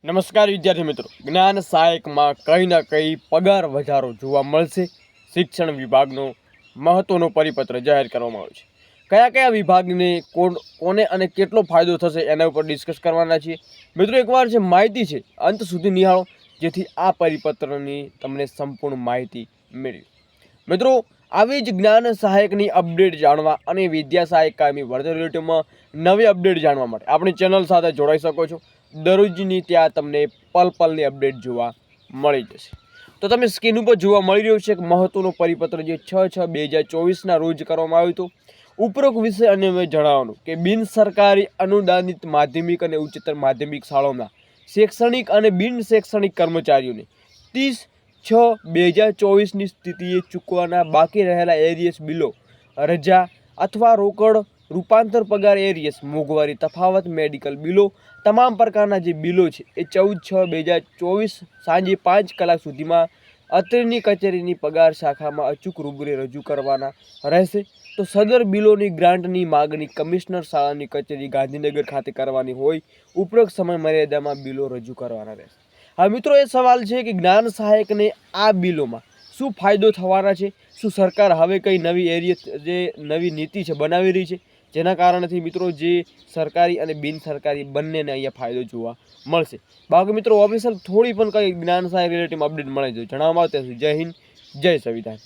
નમસ્કાર વિદ્યાર્થી મિત્રો, જ્ઞાન સહાયકમાં કંઈ ના કંઈ પગાર વધારો જોવા મળશે. શિક્ષણ વિભાગનો મહત્વનો પરિપત્ર જાહેર કરવામાં આવ્યો છે. કયા કયા વિભાગને કોને અને કેટલો ફાયદો થશે એના ઉપર ડિસ્કસ કરવાના છીએ. મિત્રો, એકવાર જે માહિતી છે અંત સુધી નિહાળો, જેથી આ પરિપત્રની તમને સંપૂર્ણ માહિતી મેળવી. મિત્રો, આવી જ જ્ઞાન સહાયકની અપડેટ જાણવા અને વિદ્યા સહાયક કાયમી વળતર રિલેટિવમાં નવી અપડેટ જાણવા માટે આપણી ચેનલ સાથે જોડાઈ શકો છો. દરરોજની ત્યાં તમને પલની અપડેટ જોવા મળી જશે. તો તમે સ્ક્રીન ઉપર જોવા મળી રહ્યું છે કે મહત્વનું પરિપત્ર જે 6/6/2024ના રોજ કરવામાં આવ્યું હતું. ઉપરોક્ત વિષય અને મેં જણાવવાનું કે બિન સરકારી અનુદાનિત માધ્યમિક અને ઉચ્ચતર માધ્યમિક શાળાઓના શૈક્ષણિક અને બિન શૈક્ષણિક કર્મચારીઓને 30/6/2024ની સ્થિતિએ ચૂકવાના બાકી રહેલા એરિયસ બિલો, રજા અથવા રોકડ રૂપાંતર પગાર એરિયસ, મોંઘવારી તફાવત, મેડિકલ બિલો, તમામ પ્રકારના જે બિલો છે એ 14/6/2024 સાંજે 5 કલાક સુધીમાં અત્રેની કચેરીની પગાર શાખામાં અચૂક રૂબરૂ રજૂ કરવાના રહેશે. તો સદર બિલોની ગ્રાન્ટની માગણી કમિશનર શાળાની કચેરી ગાંધીનગર ખાતે કરવાની હોય ઉપરોક્ત સમય મર્યાદામાં બિલો રજૂ કરવાના રહેશે. હવે મિત્રો, એ સવાલ છે કે જ્ઞાન સહાયકને આ બિલોમાં શું ફાયદો થવાના છે? શું સરકાર હવે કંઈ નવી એરિયસ જે નવી નીતિ છે બનાવી રહી છે, જેના કારણથી મિત્રો જે સરકારી અને બિન સરકારી બંનેને અહીંયા ફાયદો જોવા મળશે? બાકી મિત્રો, ઓફિશિયલ થોડી પણ કંઈ જ્ઞાન સહાયક રિલેટિવ અપડેટ મળે છે જણાવવામાં આવશે. જય હિન્દ, જય સંવિધાન.